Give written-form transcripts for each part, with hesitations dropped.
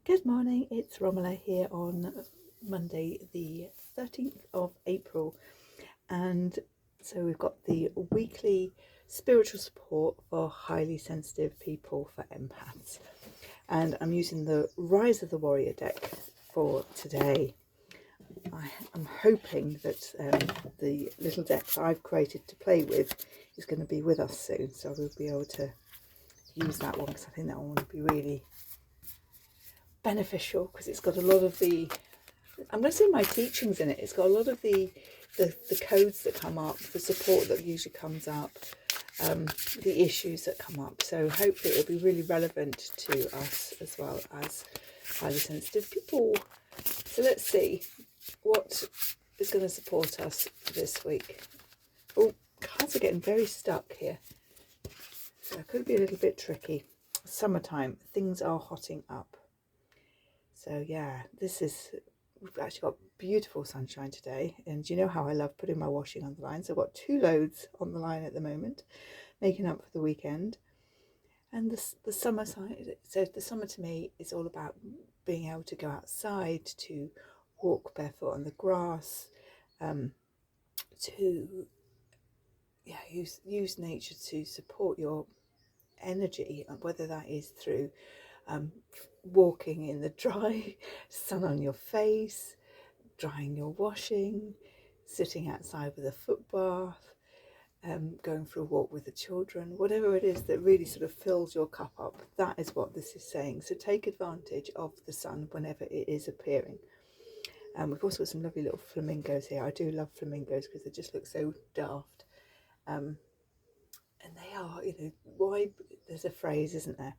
Good morning, it's Romella here on Monday the 13th of April, and so we've got the weekly spiritual support for highly sensitive people, for empaths, and I'm using the Rise of the Warrior deck for today. I'm hoping that the little deck that I've created to play with is going to be with us soon, so we'll be able to use that one because I think that one will be really beneficial, because it's got a lot of the, I'm going to say, my teachings in it. It's got a lot of the codes that come up, the support that usually comes up, the issues that come up. So hopefully it'll be really relevant to us as well as highly sensitive people. So let's see what is going to support us this week. Oh, cards are getting very stuck here, so it could be a little bit tricky. Summertime, things are hotting up. So yeah, we've actually got beautiful sunshine today, and you know how I love putting my washing on the line. So I've got 2 loads on the line at the moment, making up for the weekend. And the summer side, so the summer to me is all about being able to go outside, to walk barefoot on the grass, to use nature to support your energy, whether that is through walking in the dry sun on your face, drying your washing, sitting outside with a foot bath, going for a walk with the children, whatever it is that really sort of fills your cup up. That is what this is saying. So take advantage of the sun whenever it is appearing. We've also got some lovely little flamingos here. I do love flamingos because they just look so daft. And they are, why, there's a phrase, isn't there?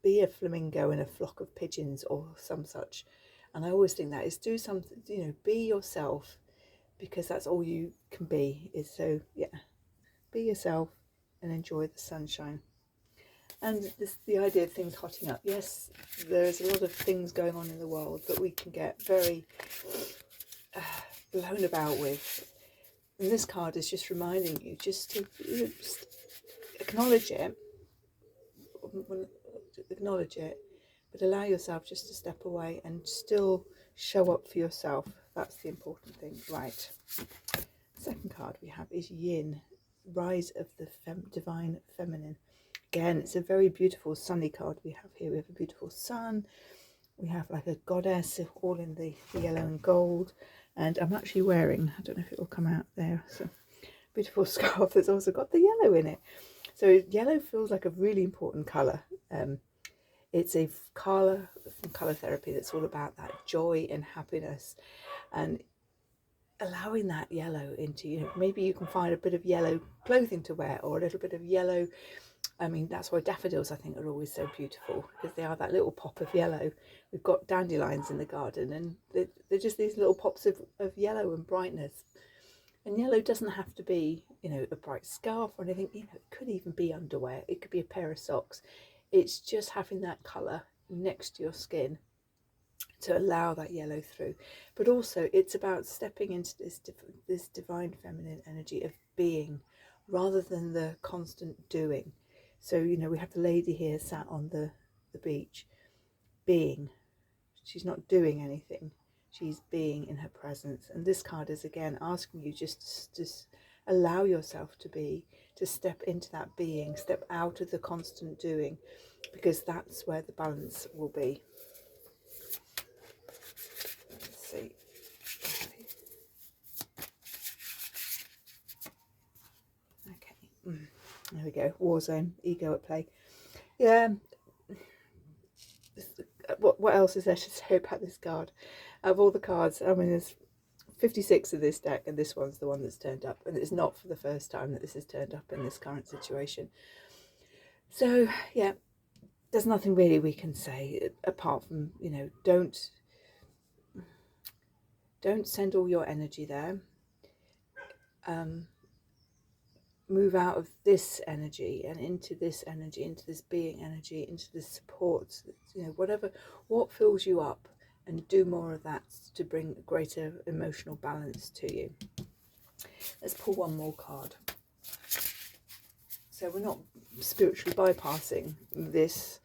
Be a flamingo in a flock of pigeons or some such. And I always think that is, do something, be yourself, because that's all you can be. Is so, yeah, be yourself and enjoy the sunshine. And the idea of things hotting up. Yes, there's a lot of things going on in the world that we can get very blown about with. And this card is just reminding you just to just acknowledge it, but allow yourself just to step away and still show up for yourself. That's the important thing. Right. Second card we have is Yin, Rise of the Divine Feminine. Again, it's a very beautiful sunny card we have here. We have a beautiful sun. We have like a goddess all in the yellow and gold. And I'm actually wearing, I don't know if it will come out there, so beautiful scarf that's also got the yellow in it. So yellow feels like a really important colour. It's a colour from colour therapy that's all about that joy and happiness, and allowing that yellow into, maybe you can find a bit of yellow clothing to wear, or a little bit of yellow. I mean, that's why daffodils, I think, are always so beautiful, because they are that little pop of yellow. We've got dandelions in the garden, and they're just these little pops of yellow and brightness. And yellow doesn't have to be, a bright scarf or anything. It could even be underwear. It could be a pair of socks. It's just having that colour next to your skin to allow that yellow through. But also it's about stepping into this divine feminine energy of being, rather than the constant doing. So, we have the lady here sat on the beach, being. She's not doing anything. She's being in her presence. And this card is again asking you just allow yourself to be, to step into that being, step out of the constant doing, because that's where the balance will be. Let's see. Okay. There we go. War zone, ego at play. Yeah. What else is there to say about this card? Of all the cards, I mean, there's 56 of this deck, and this one's the one that's turned up, and it's not for the first time that this has turned up in this current situation. So yeah, there's nothing really we can say apart from, don't send all your energy there. Move out of this energy and into this energy, into this being energy, into this support, what fills you up, and do more of that to bring greater emotional balance to you. Let's pull one more card. So we're not spiritually bypassing this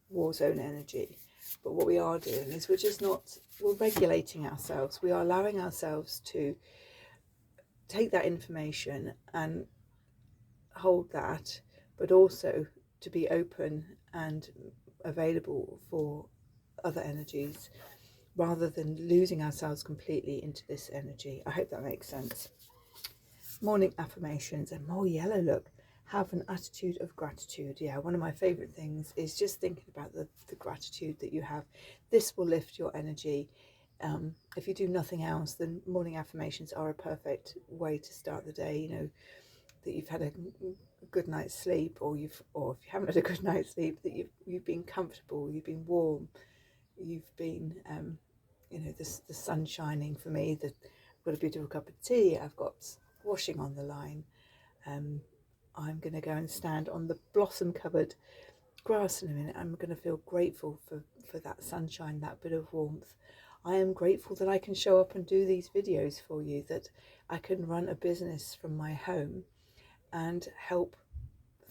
war zone energy. But what we are doing is we're regulating ourselves. We are allowing ourselves to take that information and hold that, but also to be open and available for other energies, rather than losing ourselves completely into this energy. I hope that makes sense. Morning affirmations, and more yellow, look. Have an attitude of gratitude. Yeah, one of my favorite things is just thinking about the gratitude that you have. This will lift your energy. If you do nothing else, then morning affirmations are a perfect way to start the day. You know, that you've had a good night's sleep, or if you haven't had a good night's sleep, that you've been comfortable, you've been warm, you've been you know, the sun shining. For me, I've got a beautiful cup of tea, I've got washing on the line. I'm going to go and stand on the blossom covered grass in a minute. I'm going to feel grateful for that sunshine, that bit of warmth. I am grateful that I can show up and do these videos for you, that I can run a business from my home and help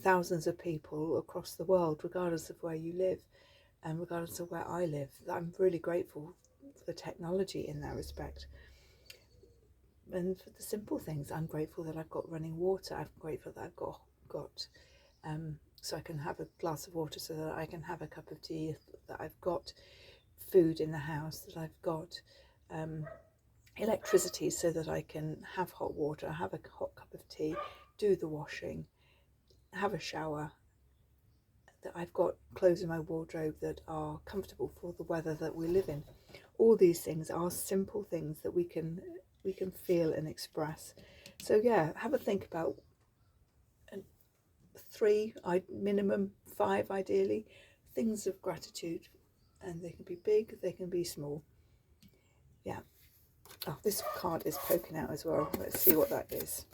thousands of people across the world, regardless of where you live and regardless of where I live. I'm really grateful for technology in that respect. And for the simple things, I'm grateful that I've got running water. I'm grateful that I've got so I can have a glass of water, so that I can have a cup of tea, that I've got food in the house, that I've got electricity so that I can have hot water, have a hot cup of tea, do the washing, have a shower, that I've got clothes in my wardrobe that are comfortable for the weather that we live in. All these things are simple things that we can feel and express. So yeah, have a think about 3, minimum 5 ideally, things of gratitude, and they can be big, they can be small. Yeah. Oh, this card is poking out as well. Let's see what that is.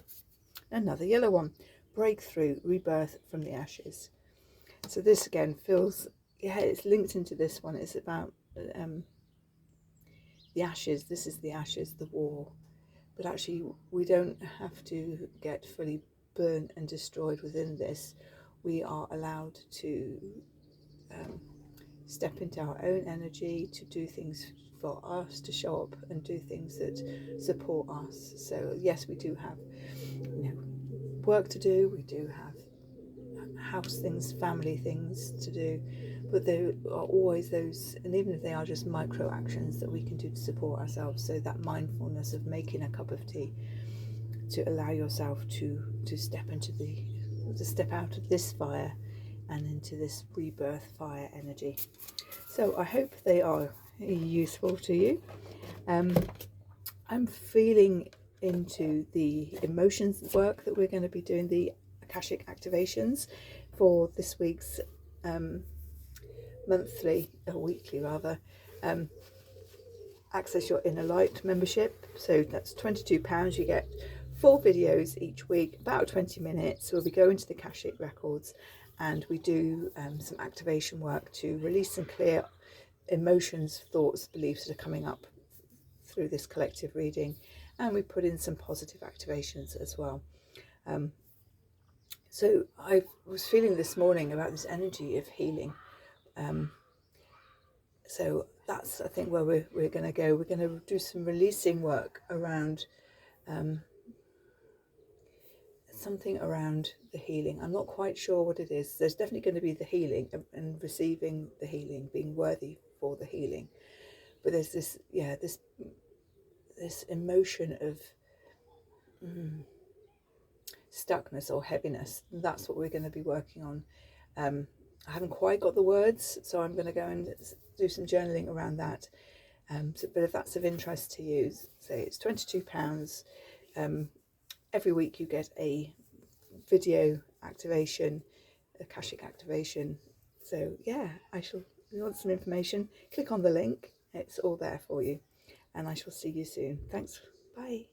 Another yellow one. Breakthrough, rebirth from the ashes. So this again feels, yeah, it's linked into this one. It's about the ashes. This is the ashes, the war. But actually, we don't have to get fully burnt and destroyed within this. We are allowed to step into our own energy, to do things for us, to show up and do things that support us. So yes, we do have, you know, work to do. We do have house things, family things to do, but there are always those, and even if they are just micro actions that we can do to support ourselves. So that mindfulness of making a cup of tea, to allow yourself to step out of this fire and into this rebirth fire energy. So I hope they are useful to you. I'm feeling into the emotions work that we're going to be doing, the Akashic activations for this week's weekly Access Your Inner Light membership. So that's £22. You get 4 videos each week, about 20 minutes. We'll be going to the Akashic records, and we do some activation work to release and clear emotions, thoughts, beliefs that are coming up through this collective reading, and we put in some positive activations as well. So I was feeling this morning about this energy of healing. So that's, I think, where we're going to go. We're going to do some releasing work around something around the healing. I'm not quite sure what it is. There's definitely going to be the healing and receiving the healing, being worthy for the healing. But there's this, yeah, this emotion of stuckness or heaviness. That's what we're going to be working on. I haven't quite got the words, so I'm going to go and do some journaling around that. But if that's of interest to you, say it's £22. Every week you get a video activation, Akashic activation. So yeah, if you want some information, click on the link. It's all there for you. And I shall see you soon. Thanks. Bye.